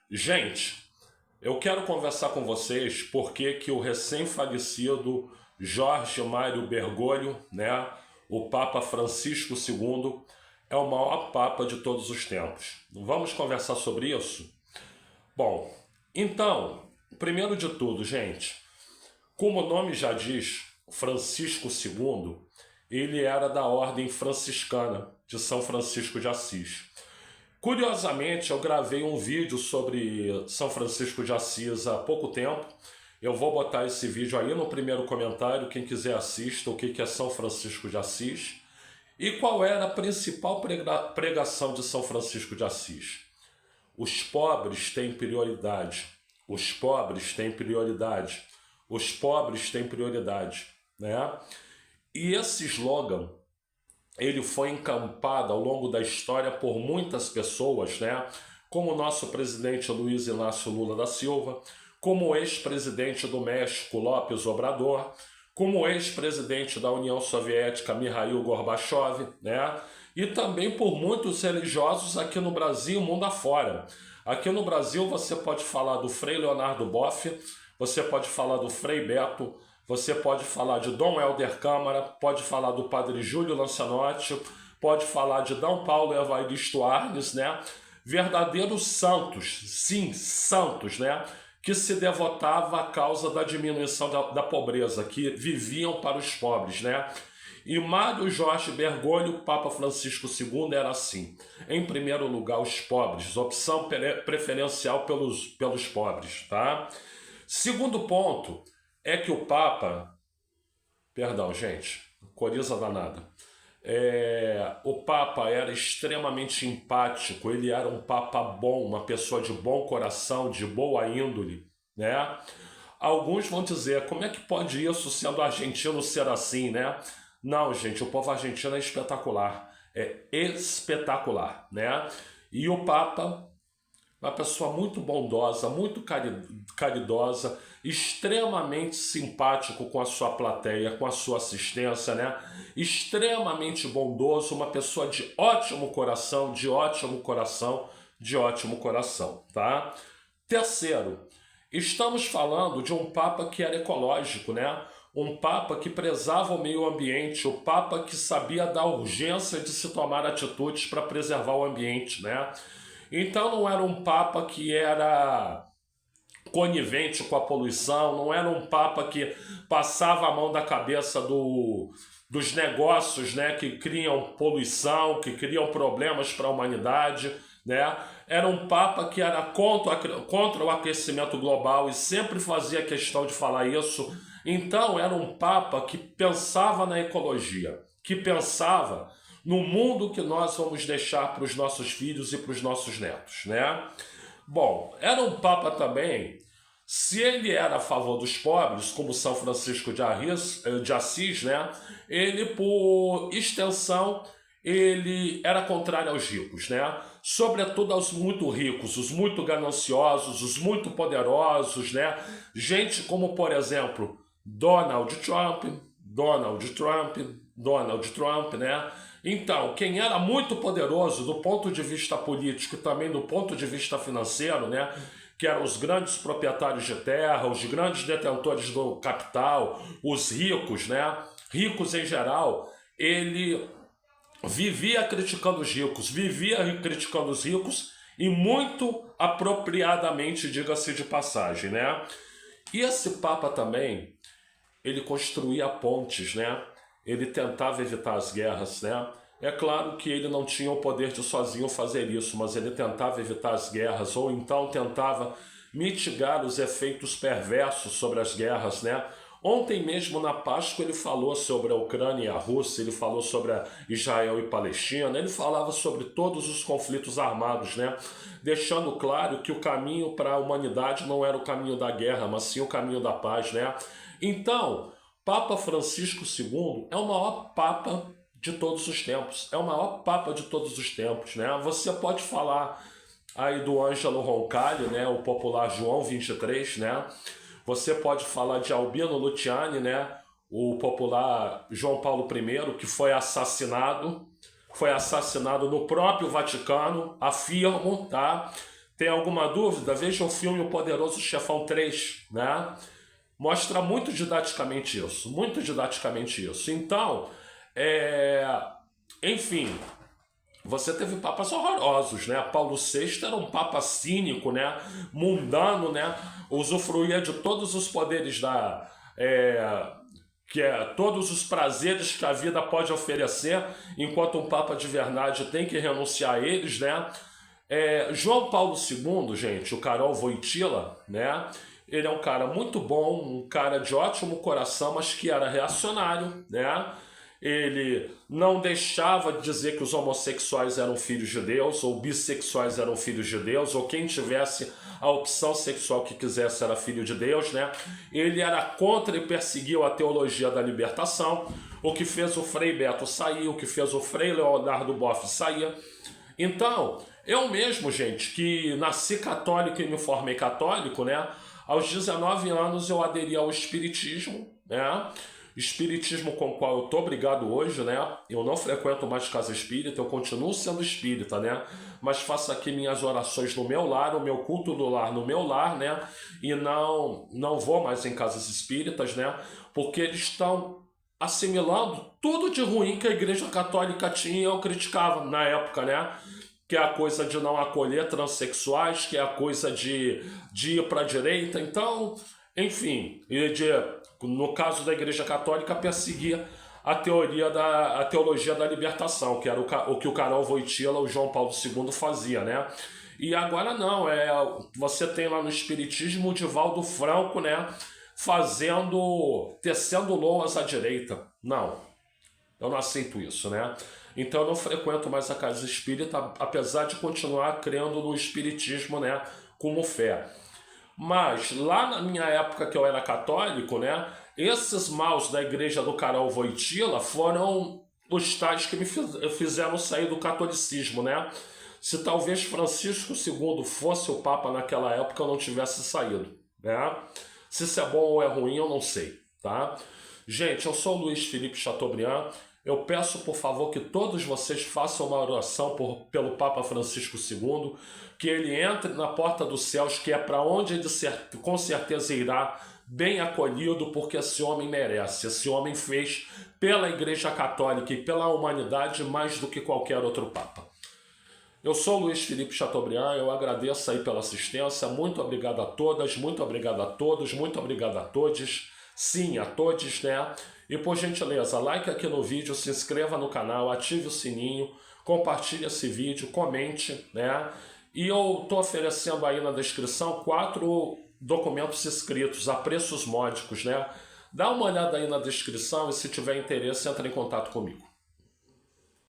Gente, eu quero conversar com vocês porque que o recém-falecido Jorge Mário Bergoglio, né, o Papa Francisco II, é o maior Papa de todos os tempos. Vamos conversar sobre isso? Bom, então, primeiro de tudo, gente, como o nome já diz, Francisco II, ele era da ordem franciscana de São Francisco de Assis. Curiosamente, eu gravei um vídeo sobre São Francisco de Assis há pouco tempo. Eu vou botar esse vídeo aí no primeiro comentário. Quem quiser assista o que é São Francisco de Assis e qual era a principal pregação de São Francisco de Assis. Os pobres têm prioridade. Os pobres têm prioridade. Os pobres têm prioridade, né? E esse slogan ele foi encampado ao longo da história por muitas pessoas, né? Como o nosso presidente Luiz Inácio Lula da Silva, como o ex-presidente do México López Obrador, como o ex-presidente da União Soviética Mikhail Gorbachev, né? E também por muitos religiosos aqui no Brasil e mundo afora. Aqui no Brasil você pode falar do Frei Leonardo Boff, você pode falar do Frei Beto, você pode falar de Dom Helder Câmara, pode falar do Padre Júlio Lancelotti, pode falar de Dom Paulo Evaristo Arnes, né? Verdadeiros santos, sim, santos, né? Que se devotava à causa da diminuição da pobreza, que viviam para os pobres, né? E Mário Jorge Bergoglio, Papa Francisco II, era assim. Em primeiro lugar, os pobres, opção preferencial pelos pobres, tá? Segundo ponto é que o Papa, perdão, gente, coriza danada. O Papa era extremamente empático, ele era um Papa bom, uma pessoa de bom coração, de boa índole, né? Alguns vão dizer, como é que pode isso sendo argentino ser assim, né? Não, gente, o povo argentino é espetacular, né? E o Papa, uma pessoa muito bondosa, muito caridosa, extremamente simpático com a sua plateia, com a sua assistência, né? Extremamente bondoso, uma pessoa de ótimo coração, de ótimo coração, de ótimo coração, tá? Terceiro, estamos falando de um Papa que era ecológico, né? Um Papa que prezava o meio ambiente, o Papa que sabia da urgência de se tomar atitudes para preservar o ambiente, né? Então não era um Papa que era conivente com a poluição, não era um Papa que passava a mão da cabeça dos negócios, né, que criam poluição, que criam problemas para a humanidade, né? Era um Papa que era contra o aquecimento global e sempre fazia questão de falar isso. Então era um Papa que pensava na ecologia, que pensava no mundo que nós vamos deixar para os nossos filhos e para os nossos netos, né? Bom, era um Papa também, se ele era a favor dos pobres, como São Francisco de Assis, né? Ele, por extensão, ele era contrário aos ricos, né? Sobretudo aos muito ricos, os muito gananciosos, os muito poderosos, né? Gente como, por exemplo, Donald Trump, né? Então, quem era muito poderoso do ponto de vista político e também do ponto de vista financeiro, né? Que eram os grandes proprietários de terra, os grandes detentores do capital, os ricos, né? Ricos em geral, ele vivia criticando os ricos, vivia criticando os ricos e muito apropriadamente, diga-se de passagem, né? E esse Papa também, ele construía pontes, né? Ele tentava evitar as guerras, né? É claro que ele não tinha o poder de sozinho fazer isso, mas ele tentava evitar as guerras, ou então tentava mitigar os efeitos perversos sobre as guerras, né? Ontem mesmo na Páscoa ele falou sobre a Ucrânia e a Rússia, ele falou sobre Israel e Palestina, ele falava sobre todos os conflitos armados, né? Deixando claro que o caminho para a humanidade não era o caminho da guerra, mas sim o caminho da paz, né? Então, Papa Francisco II é o maior Papa de todos os tempos. É o maior Papa de todos os tempos, né? Você pode falar aí do Ângelo Roncalli, né? O popular João 23, né? Você pode falar de Albino Luciani, né? O popular João Paulo I, que foi assassinado no próprio Vaticano, afirmo, tá? Tem alguma dúvida? Veja o filme O Poderoso Chefão 3, né? Mostra muito didaticamente isso, muito didaticamente isso. Então, enfim, você teve papas horrorosos, né? Paulo VI era um papa cínico, né? Mundano, né? Usufruía de todos os poderes todos os prazeres que a vida pode oferecer, enquanto um papa de verdade tem que renunciar a eles, né? João Paulo II, gente, o Karol Wojtyła, né? Ele é um cara muito bom, um cara de ótimo coração, mas que era reacionário, né? Ele não deixava de dizer que os homossexuais eram filhos de Deus, ou bissexuais eram filhos de Deus, ou quem tivesse a opção sexual que quisesse era filho de Deus, né? Ele era contra e perseguiu a teologia da libertação, o que fez o Frei Beto sair, o que fez o Frei Leonardo Boff sair. Então, eu mesmo, gente, que nasci católico e me formei católico, né? Aos 19 anos eu aderi ao espiritismo, né? Espiritismo com o qual eu tô brigado hoje, né? Eu não frequento mais casa espírita, eu continuo sendo espírita, né? Mas faço aqui minhas orações no meu lar, o meu culto do lar no meu lar, né? E não vou mais em casas espíritas, né? Porque eles estão assimilando tudo de ruim que a Igreja Católica tinha e eu criticava na época, né? Que é a coisa de não acolher transexuais, que é a coisa de ir para a direita. Então, enfim, no caso da Igreja Católica, perseguia a teologia da libertação, que era o que o Karol Wojtyła, o João Paulo II fazia, né? E agora não, você tem lá no Espiritismo o Divaldo Franco, né? Tecendo loas à direita. Não, eu não aceito isso, né? Então eu não frequento mais a casa espírita, apesar de continuar crendo no espiritismo, né? Como fé. Mas lá na minha época que eu era católico, né? Esses maus da igreja do Karol Wojtyła foram os tais que me fizeram sair do catolicismo, né? Se talvez Francisco II fosse o Papa naquela época, eu não tivesse saído, né? Se isso é bom ou é ruim, eu não sei, tá? Gente, eu sou o Luiz Felipe Chateaubriand. Eu peço, por favor, que todos vocês façam uma oração pelo Papa Francisco II, que ele entre na porta dos céus, que é para onde ele com certeza irá, bem acolhido, porque esse homem merece. Esse homem fez pela Igreja Católica e pela humanidade mais do que qualquer outro Papa. Eu sou o Luiz Felipe Chateaubriand, eu agradeço aí pela assistência, muito obrigado a todas, muito obrigado a todos, muito obrigado a todos, sim, a todos, né? E por gentileza, like aqui no vídeo, se inscreva no canal, ative o sininho, compartilhe esse vídeo, comente, né? E eu estou oferecendo aí na descrição 4 documentos escritos a preços módicos, né? Dá uma olhada aí na descrição e se tiver interesse, entre em contato comigo.